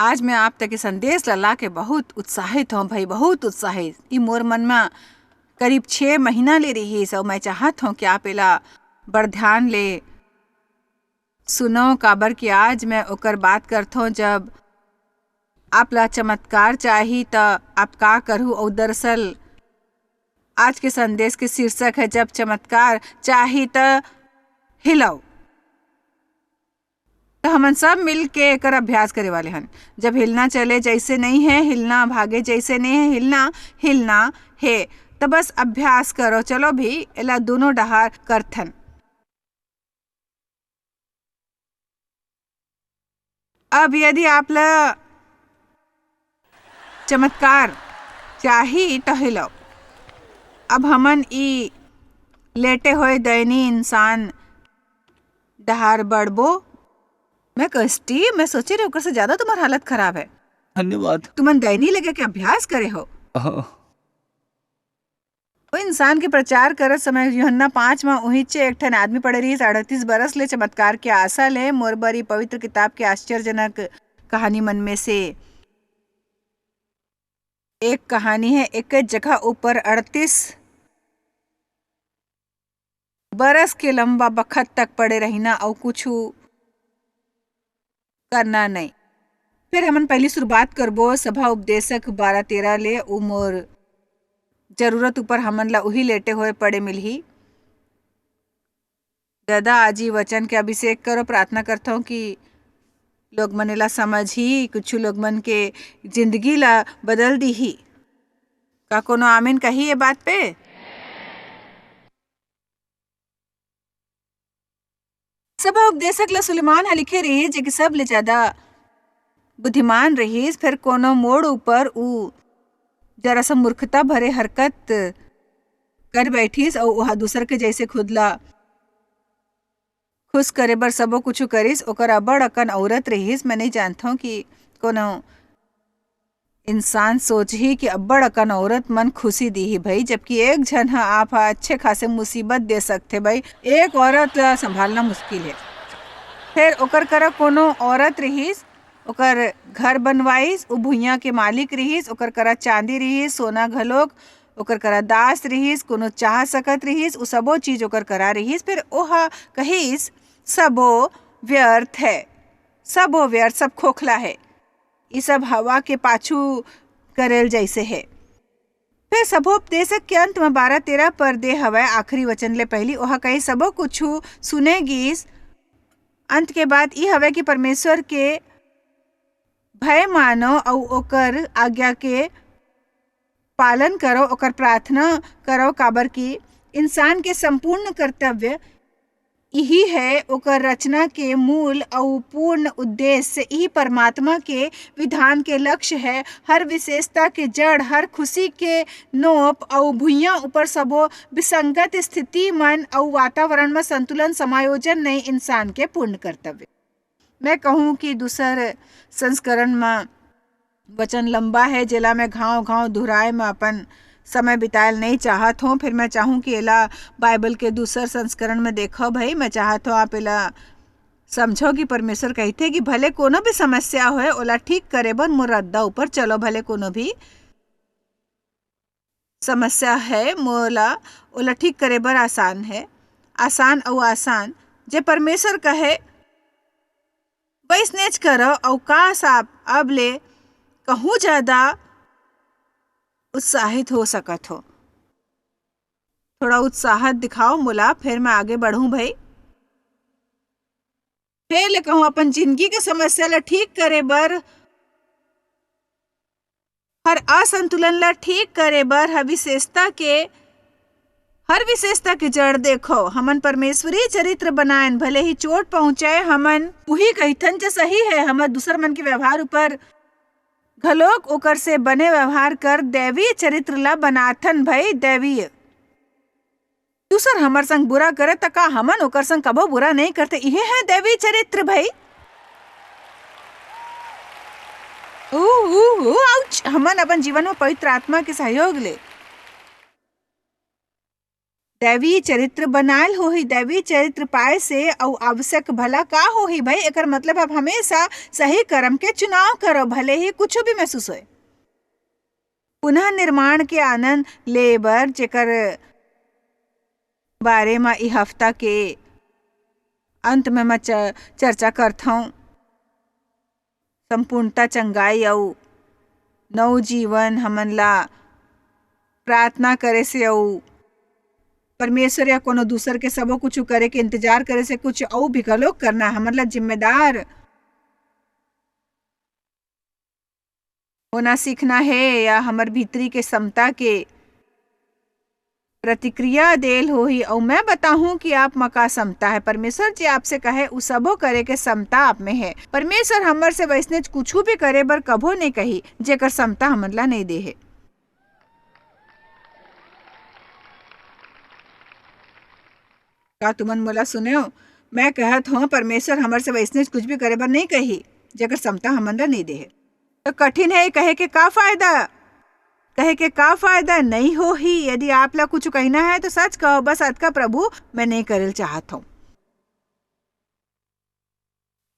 आज मैं आप तक के संदेश ला के बहुत उत्साहित हूँ भाई, बहुत उत्साहित। ई मोर मन में करीब 6 महीना ले रही है। मैं चाहत हूँ कि आप एला बड़ ध्यान ले सुनो, काबर कि आज मैं ओकर बात करथो। जब आप ला चमत्कार चाही त आप का करूँ। और दरअसल आज के संदेश के शीर्षक है जब चमत्कार चाही त हिलाओ। तो हमन सब मिल के एकर अभ्यास करे वाले हन। जब हिलना चले जैसे नहीं है हिलना, भागे जैसे नहीं है हिलना, हिलना है तो बस अभ्यास करो। चलो भी एला दोनों डहार करथन। अब यदि आप ला चमत्कार चाही तो हिलाओ। अब हमन ई लेटे हुए दयनीय इंसान डहार बढ़बो। मैं सोचे रहे ओकर से ज्यादा तुम्हारी हालत खराब है। धन्यवाद। तुमन दयनीय लगे के अभ्यास करे हो। वो इंसान के प्रचार करत समय यूहन्ना 5 में उहिचे एक ठन आदमी पड़े रही 38 बरस ले चमत्कार के आशा ले। मोर बरी पवित्र किताब के आश्चर्यजनक कहानी मन में से एक कहानी है। एक जगह ऊपर 38 बरस के लंबा बखत तक पड़े रहना और कुछ करना नहीं। फिर हमन पहली शुरुआत करबो सभा उपदेशक 12-13 ले। उमर जरूरत ऊपर हमन ला उही लेटे हुए पड़े मिलही। दादा आजी वचन के अभिषेक करो। प्रार्थना करता हूँ कि लोग मन ला समझ ही, कुछ लोग मन के जिंदगी ला बदल दी ही। का कोनो आमीन कही ये बात पे? सभा उपदेशक ला सुलेमान हा लिखे रही जे कि सब ले ज्यादा बुद्धिमान रहीस। फिर कोनो मोड़ ऊपर ऊ जरा सा मूर्खता भरे हरकत कर बैठीस और वह दूसर के जैसे खुद ला खुश करे बर सबो कुछ करिस। ओकर अबड़ अकन औरत रहीस। मैं नहीं जानता हूँ कि कोनो इंसान सोच ही कि अब्बड़ अकन औरत मन खुशी दी ही भाई, जबकि एक जन हा आप अच्छे खासे मुसीबत दे सकते भाई। एक औरत ला संभालना मुश्किल है। फिर ओकर करा कोनो औरत रहीस, ओकर घर बनवाइस, उ भुइया के मालिक रहीस। ओकर करा चांदी रहीस, सोना घलोक। ओकर करा दास रहीस, कोनो चाह सकत रहीस, उ सबो चीज ओकर करा रहीस। फिर ओहा कहीस सबो व्यर्थ है, सबो व्यर्थ, सब खोखला है, ये सब हवा के पाछू करेल जैसे है। फिर सबोपदेशक के अंत में 12-13 पर दे हवय आखिरी वचन ले पहली। ओहा कही सबो कुछ सुनेगीस। अंत के बाद ई हवय कि परमेश्वर के भय मानो और ओकर आज्ञा के पालन करो, ओकर प्रार्थना करो। काबर की इंसान के संपूर्ण कर्तव्य यही है, ओकर रचना के मूल और पूर्ण उद्देश्य यही परमात्मा के विधान के लक्ष्य है। हर विशेषता के जड़, हर खुशी के नोप और भुइयां ऊपर सबो विसंगत स्थिति मन और वातावरण में संतुलन समायोजन नहीं इंसान के पूर्ण कर्तव्य। मैं कहूँ कि दूसर संस्करण में वचन लंबा है जेला मैं घाव घाव दोहराए में अपन समय बितायल नहीं चाहत हूँ। फिर मैं चाहूँ कि एला बाइबल के दूसर संस्करण में देखो भाई। मैं चाहत हूँ आप एला समझो कि परमेश्वर कहते कि भले कोनो भी समस्या होए ओला ठीक करे बर मोर रद्दा ऊपर चलो। भले कोनो भी समस्या है मोला ओला ठीक करे बर आसान है, आसान और आसान जे परमेश्वर कहे वैसनेच करो। अवकाश आप अब ले कहूँ ज्यादा उत्साहित हो सकत हो। थोड़ा उत्साहत दिखाओ मोला, फिर मैं आगे बढ़ूं भाई। फिर ले कहूँ अपन जिंदगी के समस्या ला ठीक करे बर, हर असंतुलन ला ठीक करे बर, हर विशेषता के जड़ देखो। हमन परमेश्वरी चरित्र बनाएन, भले ही चोट पहुंचाए हमन वही कहिथन जे सही है। हमर दूसर मन के व्यवहार ऊपर घलोक ओकर से बने व्यवहार कर दैवीय चरित्र ला बनाथन भाई। दैवीय दूसर हमर संग बुरा करे त का हमन ओकर संग कबो बुरा नहीं करते। यही है दैवीय चरित्र भाई। आउच। हमन अपन जीवन में पवित्र आत्मा के सहयोग ले दैवी चरित्र बनाल होही। दैवी चरित्र पाए से अउ आवश्यक भला का होही भाई। एकर मतलब आप हमेशा सही कर्म के चुनाव करो, भले ही कुछ भी महसूस होए। पुनः निर्माण के आनंद ले बर जेकर बारे में इ हफ्ता के अंत में मैं चर्चा करता हूँ। संपूर्णता, चंगाई अउ नव जीवन हमन ला प्रार्थना करे से अउ परमेश्वर या कोनो दूसर के सबो कुछ करे के इंतजार करे से कुछ अउ भी घलो करना हमन ला जिम्मेदार होना सीखना है, या हमर भीतरी के समता के प्रतिक्रिया देल होही। और मैं बताऊं कि आप में का समता है। परमेश्वर जी आपसे कहे उ सबो करे के समता आप में है। परमेश्वर हमर से वैसने कुछ भी करे बर कभो नहीं कही जेकर समता हमन ला नहीं दे है। का तुमन मोला सुने हो? मैं कहत हूँ परमेश्वर हमर से वैसने कुछ भी करे बर नहीं कही जेकर समता हमन ला नहीं दे है। तो कठिन है कहे के का फायदा? कहे के का फायदा नहीं हो ही। यदि आप ला कुछ कहना है तो सच कहो, बस अतका प्रभु मैं नहीं करल चाहत हूँ।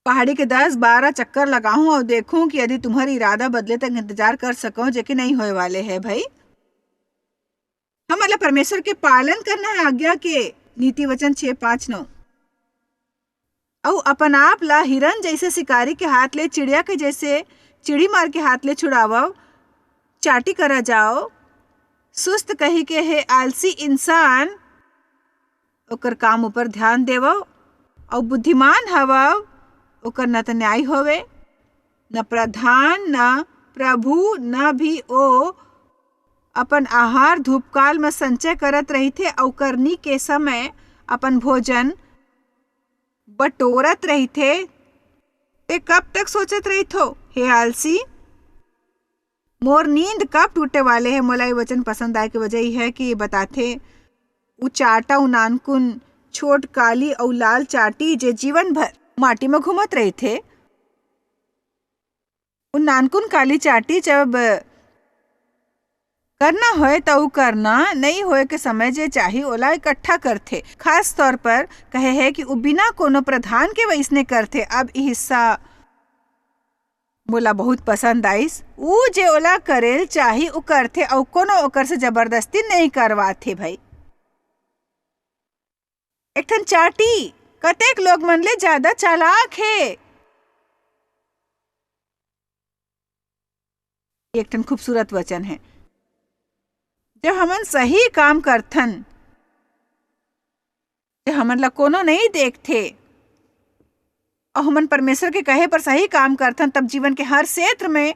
पहाड़ी के 10-12 चक्कर लगाऊं और देखूं कि यदि तुम्हारी इरादा बदले तक इंतजार कर सको, जो कि नहीं होए वाले है भाई। हमारा परमेश्वर के पालन करना है आज्ञा के। नीति वचन 6:5-9। और अपन आप ला हिरन जैसे शिकारी के हाथ ले, चिड़िया के जैसे चिड़ी मार के हाथ ले छुड़ावो, चाटी करा जाओ। सुस्त कही के है आलसी इंसान ओकर काम ऊपर ध्यान देवो। और बुद्धिमान हवा ओकर न तो न्याय होवे, न प्रधान, न प्रभु, न भी ओ अपन आहार धूपकाल में संचय करत रही थे। और करनी के समय अपन भोजन बटोरत रही थे। ते कब तक सोचत रही थो हे आलसी? मोर नींद कब टूटे वाले है। मोला ये वचन पसंद आए की वजह यह है कि बताते उ चाटा उ नानकुन छोट काली और लाल चाटी जे जीवन भर माटी में घूमत रहे थे। उ नानकुन काली चाटी जब करना होए तो करना, नहीं होए के समय जे चाही ओला इकट्ठा करथे। खास तौर पर कहे है कि उ बिना कोनो प्रधान के वैसने करथे। अब इ हिस्सा मोला बहुत पसंद आइस। उ जे ओला करेल चाही उ करथे और कोनो ओकर से जबरदस्ती नहीं करवाथे भाई। एक ठन चाटी कतेक लोग मन ले ज्यादा चालाक है। एक ठन खूबसूरत वचन है। जब हमन सही काम करथन, जब हमन ला कोनो नहीं देखथे और हमन परमेश्वर के कहे पर सही काम करथन, तब जीवन के हर क्षेत्र में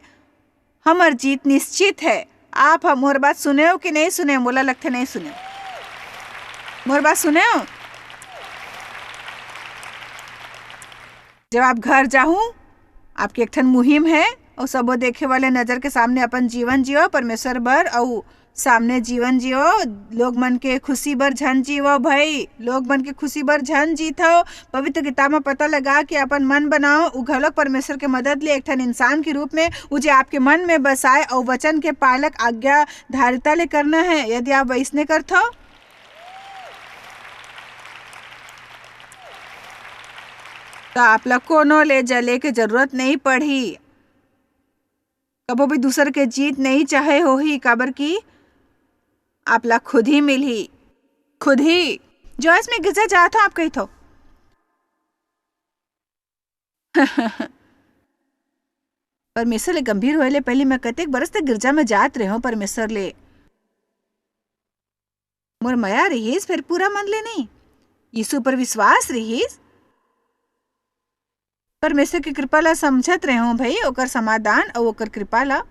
हमर जीत निश्चित है। आप मोर बात सुने हो कि नहीं सुने? मोला लगथे नहीं सुने। मोर बात सुने हो? जब आप घर जाऊं, आपकी एक ठन मुहिम है और सबो देखे वाले नजर के सामने अपन जीवन जियो परमेश्वर बर, और सामने जीवन जियो लोग मन के खुशी बर झन जीवो भाई। लोग मन के खुशी बर झन जीथो। पवित्र किताब में पता लगा कि अपन मन बनाओ उ घलोक परमेश्वर के मदद ले एक ठन इंसान के रूप में उ जे आपके मन में बसाए और वचन के पालक आज्ञा धारिता ले करना है। यदि आप वैसने करथो तो आप ला कोनो ले जले के जरूरत नहीं पड़ी। कबो भी दूसर के जीत नहीं चाहे होही, काबर की आप ला खुद ही मिली। खुद ही जो इसमें गिरजा जात हो आप कही थो परमेश्वर ले गंभीर होए ले पहले मैं कतेक बरस तक गिरजा में जात रहे हूं। परमेश्वर ले मोर माया रहीस, फिर पूरा मन ले नहीं। यीशु पर विश्वास रहीस, परमेश्वर की कृपा ला समझत रहे हूं भाई। ओकर समाधान और ओकर कृपा ला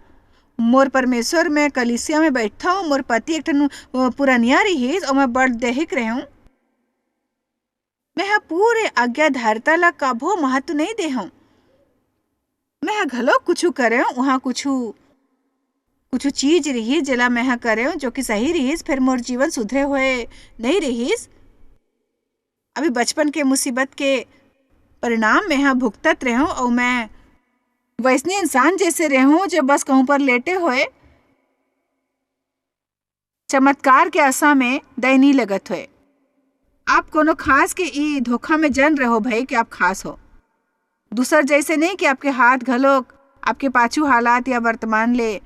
मोर परमेश्वर में कलीसिया में बैठा हूँ। मोर पति एक ठन पुरानिया रहीस और मैं बड़ देहिक रहे हूँ। मैं पूरे आज्ञाधारिता ला कभो महत्व नहीं दे हूँ। मैं घलो कुछ करे हूँ, वहाँ कुछ चीज रही जला मैं करे हूँ जो कि सही रहीस, फिर मोर जीवन सुधरे हुए नहीं रहीस। अभी बचपन के मुसीबत के परिणाम में यहाँ भुगतत रहे हूँ और मैं वैसने इंसान जैसे रहे हूँ जो बस कहूँ पर लेटे हुए चमत्कार के आशा में दयनीय लगत हुए। आप कोनो खास के ई धोखा में जन रहो भाई कि आप खास हो। दूसर जैसे नहीं कि आपके हाथ घलोक आपके पाछू हालात या वर्तमान ले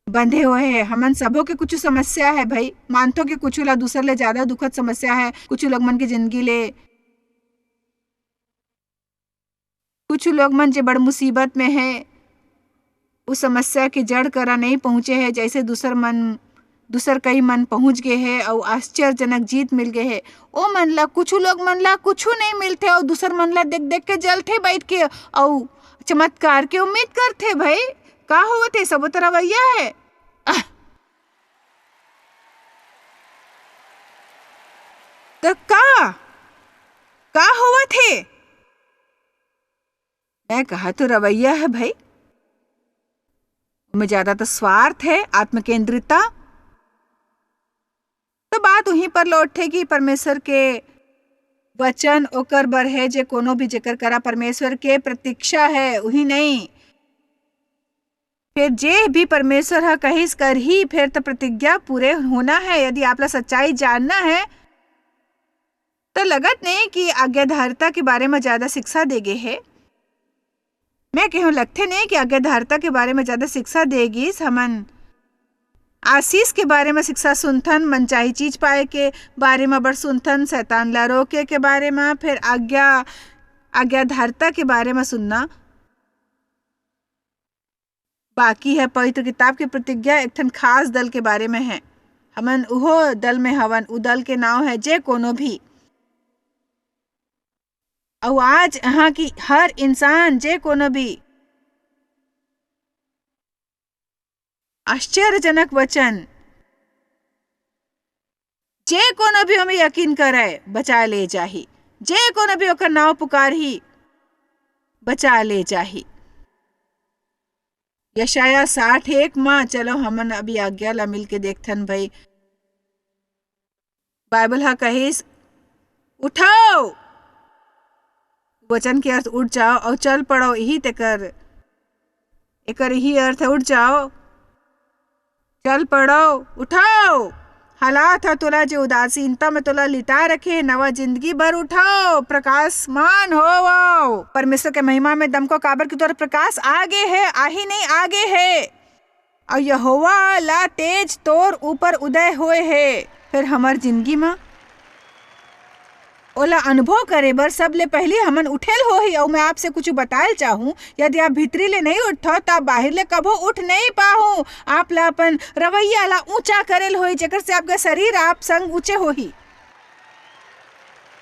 बंधे हुए हैं। हमन सबों के कुछ समस्या है भाई, मानतो कि कुछ ला दूसर ले ज्यादा दुखद समस्या है। कुछ लोग मन की जिंदगी ले, कुछ लोग मन जे बड़ मुसीबत में है, उस समस्या की जड़ करा नहीं पहुंचे है। जैसे दूसर कई मन पहुंच गए है और आश्चर्यजनक जीत मिल गए है। ओ मन ला कुछ लोग मन ला कुछ नहीं मिलते और दूसर मन ला देख देख के जलते बैठ के और चमत्कार के उम्मीद करते। भाई का होते सब तो रवैया है। तो का हुआ थे? मैं कहा तो रवैया है भाई, में ज्यादा तो स्वार्थ है, आत्मकेंद्रिता। तो बात वहीं पर लौटे कि परमेश्वर के वचन ओकर बर है जे कोनो भी जिक्र करा परमेश्वर के प्रतीक्षा है वही नहीं। फिर जे भी परमेश्वर हा कहिस कर ही फिर तो प्रतिज्ञा पूरे होना है। यदि आपला सच्चाई जानना है तो लगत नहीं कि आज्ञाधारिता के बारे में ज्यादा शिक्षा देगे है। मैं कहूँ लगते नहीं कि आज्ञाधारिता के बारे में ज्यादा शिक्षा देगी। हमन आशीष के बारे में शिक्षा सुनथन, मनचाही चीज पाए के बारे में बड़ सुनथन, शैतान ला रोके के बारे में, फिर आज्ञाधारिता के बारे में सुनना बाकी है। पवित्र किताब की प्रतिज्ञा एक ठन खास दल के बारे में है। हमन उहो दल में हवन, उ दल के नाव है जे कोनो भी। और आज यहाँ की हर इंसान जे कोनो भी आश्चर्यजनक वचन जे कोनो भी हमें यकीन करे बचा ले जाही, जे कोनो भी ओकर नाव पुकार ही बचा ले जाही। यशाया 61 माँ चलो हमन अभी आज्ञा ला मिल के देखथन भाई। बाइबल हा कहिस उठाओ, वचन के अर्थ उठ जाओ और चल पड़ो, यही तेकर एकर यही अर्थ है उठ जाओ चल पड़ो उठाओ। हालात है तोला जो उदासीनता में तोला लिटा रखे, नवा जिंदगी भर उठाओ, प्रकाशमान हो। परमेश्वर के महिमा में दम को काबर की तोर प्रकाश आगे है, आही नहीं आगे है। और यहोवा ला तेज तोर ऊपर उदय होए है। फिर हमार जिंदगी में ओला अनुभव करे बर सब ले पहले हमन उठेल हो ही। और मैं आपसे कुछ बताए चाहूँ, यदि आप भीतरी ले नहीं उठो तो आप बाहर ले कभो उठ नहीं पाहू। आप ला अपन रवैया ला ऊंचा करेल होई, जेकर से आपका शरीर आप संग ऊंचे हो ही।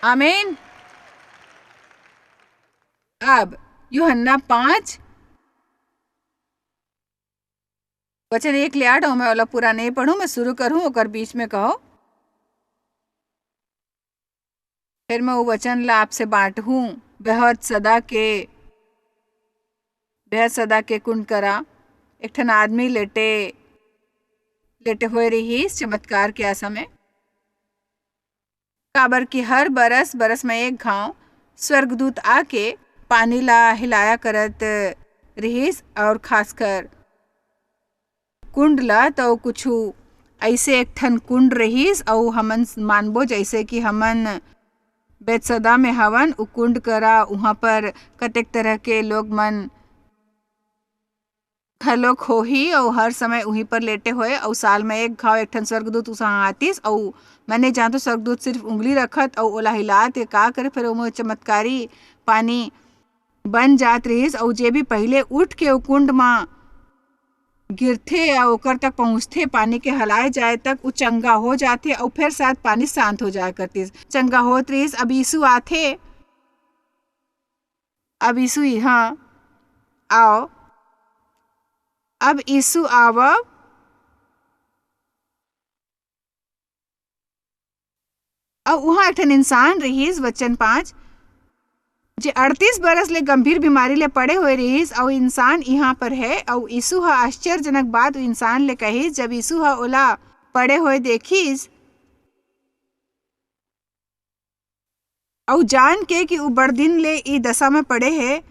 आमीन। अब यूहन्ना 5 वचन 1 ले 8 मैं ओला पूरा नहीं पढ़ू, मैं शुरू करूँ ओकर बीच में कहो, फिर मैं वो वचन ला आपसे बांटूं। बेहद सदा के कुंड करा एक ठन आदमी लेटे हुए रही चमत्कार के आशा में। काबर की हर बरस में एक घाव स्वर्गदूत आके पानी ला हिलाया करत रहीस। और खासकर कुंड ला तो कुछ ऐसे एक ठन कुंड रहीस। और हमन मानबो जैसे कि हमन बेतसदा में हवन उ कुंड करा, वहाँ पर कतेक तरह के लोग मन घलोक हो ही और हर समय वहीं पर लेटे हुए। और साल में एक घाव एक ठन स्वर्गदूत उस आतीस। और मैंने जहाँ तो स्वर्गदूत सिर्फ उंगली रखत और ओला हिलात का करे, फिर वो चमत्कारी पानी बन जात रहीस। और जे भी पहले उठ के वो कुंड में गिरथे या ओकर तक पहुँचते पानी के हलाए जाए तक वो चंगा हो जाते और फिर साथ पानी शांत हो जाया करती चंगा होत रहीस। अब यीशु आथे, अब यीशु यहाँ आओ, अब यीशु आव और वहाँ एक ठन इंसान रहीस वचन 5 जे 38 बरस ले गंभीर बीमारी ले पड़े हुए रहीस। और इंसान यहाँ पर है। और यीशु हा आश्चर्यजनक बात इंसान ले कहिस। जब यीशु हा ओला पड़े हुए देखिस और जान के कि उ बड़ दिन ले ई दशा में पड़े है,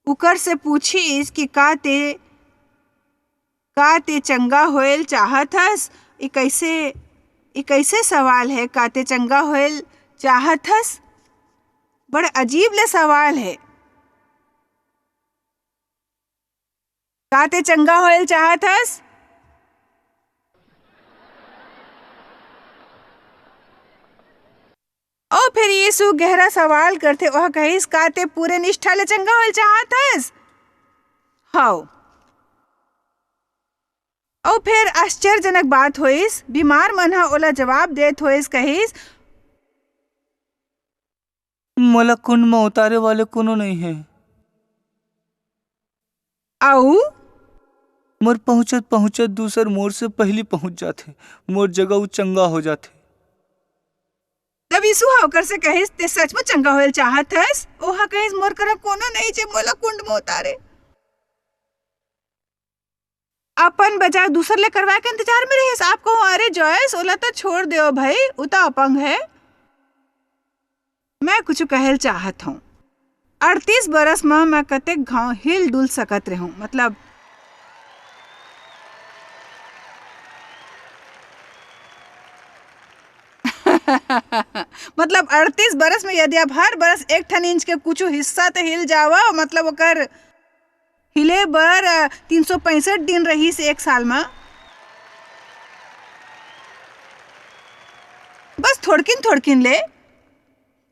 उकर से पूछिस कि का ते का ते चंगा होयल चाहत हस? ई कैसे सवाल है? का ते चंगा होयल चाहत हस? बड़ा अजीब ले सवाल है। का ते चंगा होयल चाहत हस? और फिर यीशु गहरा सवाल करते वह कहिस का ते पूरे निष्ठा ले चंगा होयल चाहत हस? हाउ और फिर आश्चर्यजनक बात होइस, बीमार मन ह ओला जवाब देत होइस, कहिस मोला कुंड में उतारे वाले कोनो नहीं है। आऊ मोर पहुँचत पहुँचत दूसर मोर से पहली पहुँच जाथे, मोर जगह उ चंगा हो जाथे। तब यीशु होकर से कहिस ते सचमुच चंगा होयल चाहत हस? ओहा कहिस मोर करा कोनो नहीं जे मोला कुंड में उतारे। अपन बजाय दूसर ले करवाए के इंतजार में रहिस। आप कहो अरे जॉयस ओला तो छोड़ दियो भाई, उता अपंग है। मैं कुछ कहल चाहत हूँ, 38 बरस में मैं कतेक घाव हिल डुल सकत रहूं। मतलब 38 बरस में यदि आप हर बरस 1 ठन इंच के कुछ हिस्सा तो हिल जावा, मतलब ओकर हिले बर 365 दिन रहीस एक साल में। बस थोड़किन ले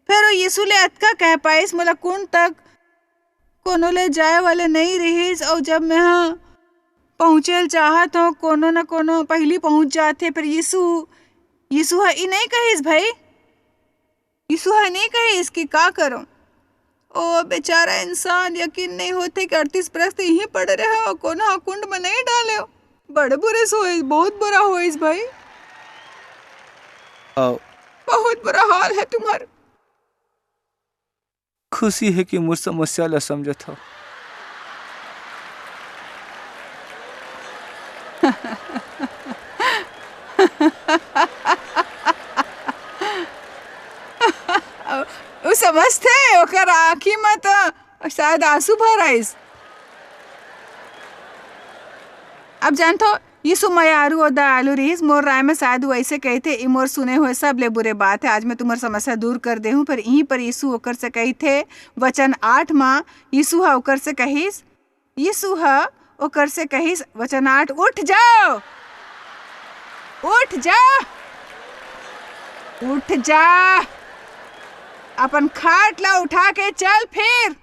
फिर यीशु ले अतका कह पाइस मोला कुंड तक कोनो ले जाए वाले नहीं रहीस। और जब मैं पहुँचेल चाहत हूँ कोनो न कोनो पहली पहुँच जाते। फिर यीशु हा ई नहीं कहिस भाई, यीशु हा नहीं कहिस कि का करो। ओ बेचारा इंसान, यकीन नहीं होते कि 38 बरस यहीं पड़े रहे और कोनो कुंड में नहीं डाले। बड़े बुरे सोइस, बहुत बुरा होइस भाई, बहुत बुरा हाल है तुम्हारा। खुशी है कि मोर समस्या ला समझत हो। वो समझते ओकर आँखी में तो शायद आंसू भर आइस। अब जानतो यीशु मयारू और दयालु रहीस। मोर राय में शायद वो ऐसे कहते ई मोर सुने हुए सब ले बुरे बात है, आज मैं तुम्हारी समस्या दूर कर दे हूँ। पर यहीं पर यीशु होकर से कही थे वचन 8 में, यीशु हा होकर से कहिस, यीशु हा होकर से कहिस वचन 8, उठ जाओ, उठ जा, उठ जा, अपन खाट ला उठा के चल, फिर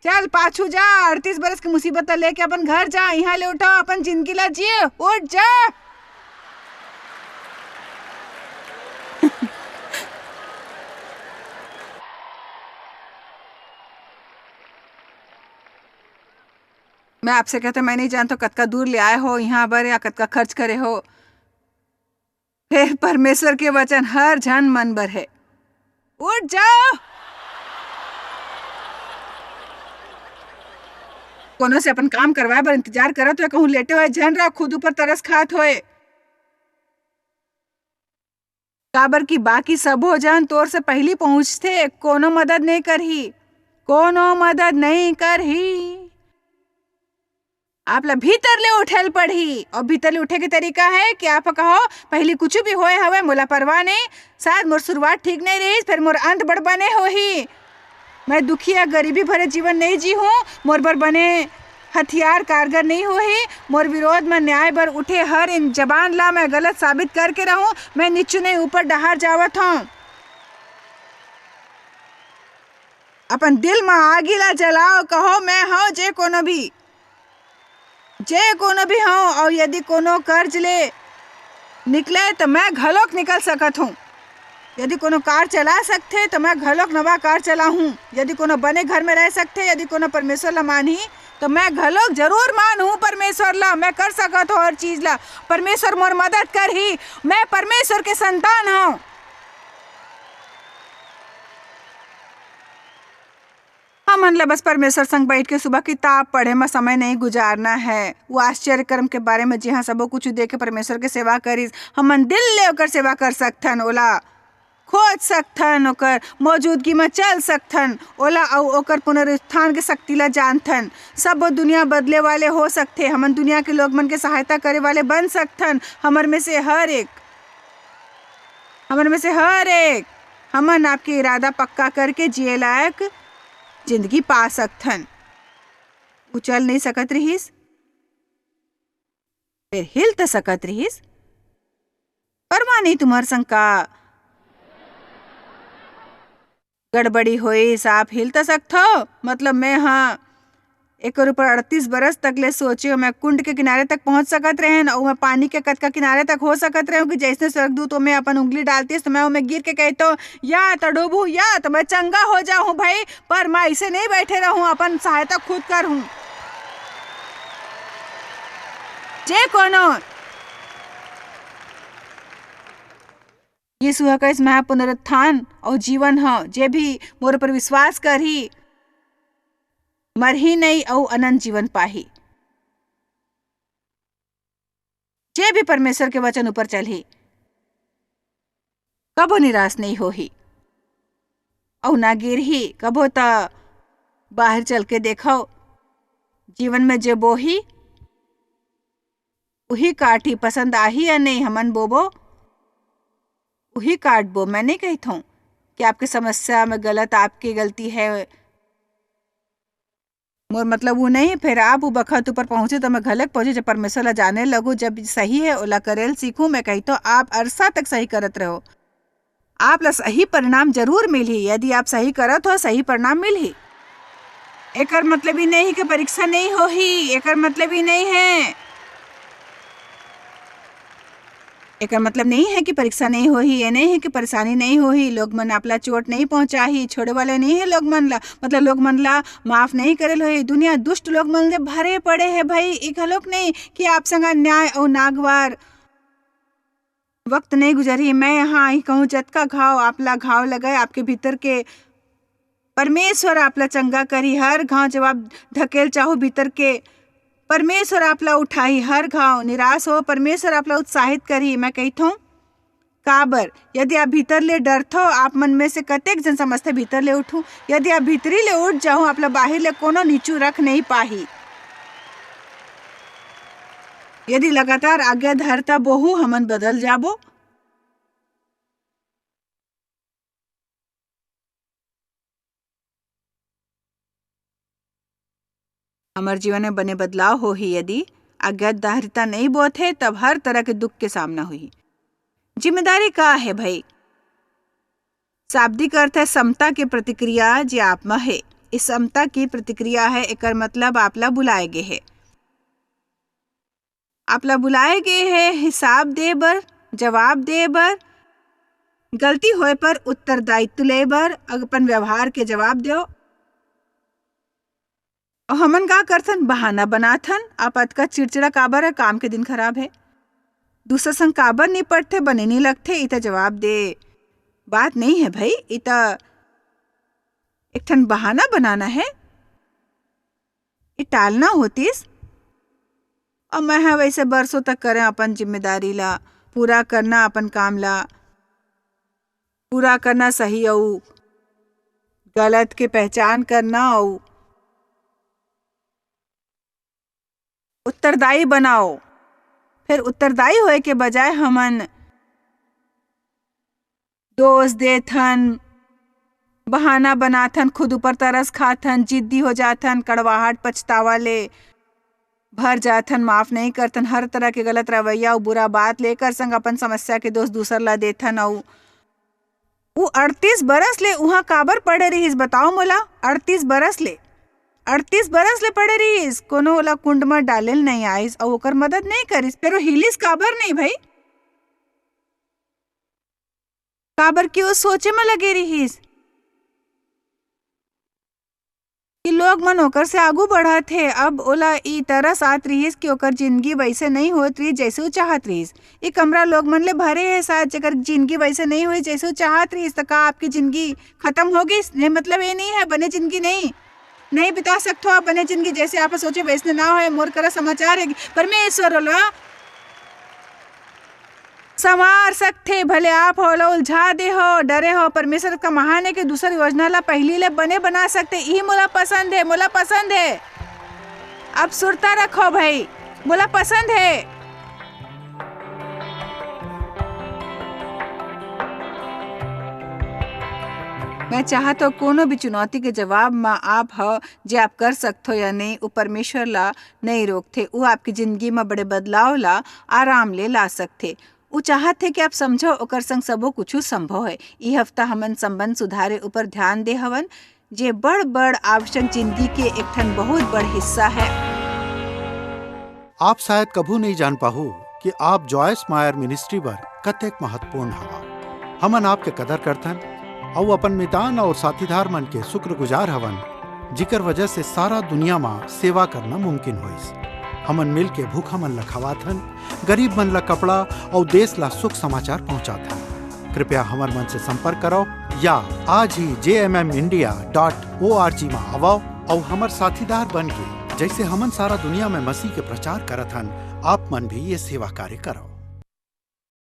चल पाछू जा। 38 बरस की मुसीबत लेके अपन घर जा, यहाँ ले उठा, अपन जिंदगी ला जिए, उठ जा। मैं आपसे कहता मैं नहीं जानता कतका दूर ले आए हो यहाँ पर या कतका खर्च करे हो। फिर परमेश्वर के वचन हर जन मन भर है, उठ जाओ। कोनो से अपन काम करवाए बर इंतजार करत हो, कहूँ लेटे हुए जन रहा खुद ऊपर तरस खात होए। काबर की बाकी सब हो जान तोर से पहली पहुंचते, कोनो मदद नहीं करही, कोनो मदद नहीं करही। आप ला भीतर ले उठेल पड़ी। और भीतर ले उठे के तरीका है कि आप कहो पहली कुछ भी होए हवे मोला परवाह नहीं, शायद मोर शुरुआत ठीक नहीं रही, फिर मोर अंत बड़ बने हो ही। मैं दुखिया गरीबी भरे जीवन नहीं जी हूँ, मोर बर बने हथियार कारगर नहीं हो ही। मोर विरोध में न्याय बर उठे हर इन जबान ला मैं गलत साबित करके रहूं। मैं नीचू नहीं ऊपर डहार जावत हूँ। अपन दिल में आगी ला जलाओ, कहो मैं हूँ जे कोनो भी हूँ। और यदि कोनो कर्ज ले निकले तो मैं घलोक निकल सकत हूँ। यदि कोनो कार चला सकते तो मैं घलोक नवा कार चला हूँ। यदि कोनो बने घर में रह सकते, यदि कोनो परमेश्वर ला मानी तो मैं घलोक जरूर मान हूँ परमेश्वर ला। मैं कर सकत हूँ हर चीज ला, परमेश्वर मोर मदद कर ही। मैं परमेश्वर के संतान हूँ। हमन ला बस परमेश्वर संग बैठ के सुबह किताब पढ़े में समय नहीं गुजारना है। वो आश्चर्य कर्म के बारे में जहाँ सबो कुछ दे के परमेश्वर के सेवा करिस, हमन दिल ले ओकर सेवा कर सकथन, ओला खोज सकथन, ओकर मौजूदगी में चल सकथन, ओला अउ ओकर पुनरुत्थान के शक्ति ला जानथन। सब दुनिया बदले वाले हो सकथे, हमन दुनिया के लोग मन के सहायता करे वाले बन सकथन। हमर में से हर एक हमन आपके इरादा पक्का करके जिए लायक जिंदगी पा सकथन। उ चल नहीं सकत रहीस, फिर हिल त सकत रहीस। परवाह नहीं तुम्हार संग का गड़बड़ी होइस, आप हिल त सकथो। मतलब मैं हाँ एक ऊपर 38 बरस तक ले सोचे मैं कुंड के किनारे तक पहुंच सकत रहे और मैं पानी के कतका किनारे तक हो सकत रहे कि जैसे स्वर्गदूत मैं अपन उंगली डालती तो मैं गिर के कहता या तो डूबू या तो मैं चंगा हो जाऊं भाई। पर मैं ऐसे नहीं बैठे रहूं, अपन सहायता खुद करूं। जे कोनो यीशु का इस महा पुनरुत्थान और जीवन हो, जे भी मोर पर विश्वास करही मर ही नहीं और अनंत जीवन पाही। जे भी परमेश्वर के वचन ऊपर चलही कबो निराश नहीं होही और ना गिरही कबो। ता बाहर चल के देखो, जीवन में जे बोही उही काटी। पसंद आही या नहीं हमन बोबो उही काट बो। मैं नहीं कहता हूं कि आपकी समस्या में गलत आपकी गलती है, मोर मतलब वो नहीं। फिर आप वो बखत ऊपर पहुंचे तो मैं घलक पहुंचे, जब परमेश्वर ला जाने लगू, जब सही है ओला करेल सीखूं। मैं कहता हूं आप अरसा तक सही करत रहो, आप ला सही परिणाम जरूर मिली। यदि आप सही करत हो सही परिणाम मिली। एकर मतलब ही नहीं कि परीक्षा नहीं होही, एकर मतलब ही नहीं है, एकर मतलब नहीं है कि परीक्षा नहीं होही, ये नहीं है कि परेशानी नहीं होही। लोग मन आपला चोट नहीं पहुंचाही, छोड़े वाले नहीं है लोग मन ला, मतलब लोग मन ला माफ नहीं करेल होही। दुनिया दुष्ट लोग मन ले भरे पड़े है भाई। एक हलोक नहीं कि आप संग न्याय और नागवार वक्त नहीं गुजरी। मैं यहाँ ही कहूँ जतका घाव आपला घाव लगाए आपके भीतर के परमेश्वर आपला चंगा करी। हर घाव जब आप धकेल चाहो भीतर के परमेश्वर आपला उठाई। हर घाव निराश हो परमेश्वर आपला उत्साहित करी। मैं कहता हूँ काबर यदि आप भीतर ले डरथो, आप मन में से कतेक जन समझते भीतर ले उठूं। यदि आप भीतरी ले उठ जाओ आपला बाहर ले कोनो नीचू रख नहीं पाही। यदि लगातार आज्ञा धरता बहु हमन बदल जाबो। हमार जीवन में बने बदलाव हो ही। यदि आज्ञाधारिता नहीं बोत है तब हर तरह के दुख के सामना हुई। जिम्मेदारी का है भाई? शाब्दिक अर्थ है समता की प्रतिक्रिया जे आप में है। इस समता की प्रतिक्रिया है, एकर मतलब आपला बुलाए गए है। आपला बुलाए गए है हिसाब दे बर, जवाब दे बर, गलती होए पर उत्तरदायित्व ले बर, अपन व्यवहार के जवाब दो। और हमन का करथन बहाना बनाथन। आप अतका चिड़चिड़ा काबर है, काम के दिन खराब है, दूसरा संग काबर नहीं पढ़ते, बने नहीं लगते, इतना जवाब दे बात नहीं है भाई। इतना एक ठन बहाना बनाना है, ये टालना होतीस। और मैं है वैसे बरसों तक करें अपन जिम्मेदारी ला पूरा करना, अपन काम ला पूरा करना, सही और गलत के पहचान करना और उत्तरदायी बनाओ। फिर उत्तरदायी होए के बजाय हमन दोष देथन, बहाना बनाथन, खुद ऊपर तरस खाथन, जिद्दी हो जाथन, कड़वाहट पछतावा ले भर जाथन, माफ नहीं करथन। हर तरह के गलत रवैया और बुरा बात लेकर संग अपन समस्या के दोष दूसर ला देथन। और वो 38 बरस ले उहाँ काबर पड़े रहीस बताओ मोला? 38 बरस ले पड़े रहीस, कोनो ओला कुंड में डालेल नहीं आइस और ओकर मदद नहीं करिस। फिर हिलिस काबर नहीं भाई? काबर की वो सोचे में लगे रहीस कि लोग मन ओकर से आगू बढ़त है। अब ओला ई तरस आत रहीस कि ओकर जिंदगी वैसे नहीं होत रही जैसे वो चाहत रहीस। ये कमरा लोग मन ले भरे है, शायद जगर जिंदगी वैसे नहीं हुई जैसे वो चाहत रहीस तो का आपकी जिंदगी खत्म हो गई? नहीं, मतलब ये नहीं है बने जिंदगी नहीं बिता सकते हो आप बने जिंदगी जैसे आप सोचे वैसे ना हो। मोर करा समाचार है परमेश्वर ओला संवार सकथे। भले आप होला उलझा दे हो, डरे हो, परमेश्वर का महाने के दूसर योजना ला पहली ले बना सकते। ई मोला पसंद है, मोला पसंद है। अब सुरता रखो भाई, मोला पसंद है। मैं चाहत हो कोनो भी चुनौती के जवाब में आप हो जे आप कर सकते हो या नहीं, वो परमेश्वर ला नहीं रोकते। वो आपकी जिंदगी में बड़े बदलाव ला आराम ले ला सकते। वो चाहत है कि आप समझो ओकर संग सबो कुछ संभव है। ई हफ्ता हमन संबंध सुधारे ऊपर ध्यान दे हवन, जे बड़ बड़ आवश्यक जिंदगी के एक ठन बहुत बड़ हिस्सा है। आप शायद कभू नहीं जान पाहु कि आप जॉयस मायर मिनिस्ट्री बर कतेक महत्वपूर्ण हवा। हमन आपके कदर करथन और अपन मितान और साथीदार मन के शुक्रगुजार हवन, जिकर वजह से सारा दुनिया में सेवा करना मुमकिन होइस। हमन मिल के भूखा मन ला खवाथन, गरीब मन ला कपड़ा और देश ला सुख समाचार पहुंचाथन। कृपया हमर मन से संपर्क करो या आज ही jmmindia.org में आवो और हमर साथीदार बन के जैसे हमन सारा दुनिया में मसीह के प्रचार करत हन, आप मन भी ये सेवा कार्य करो।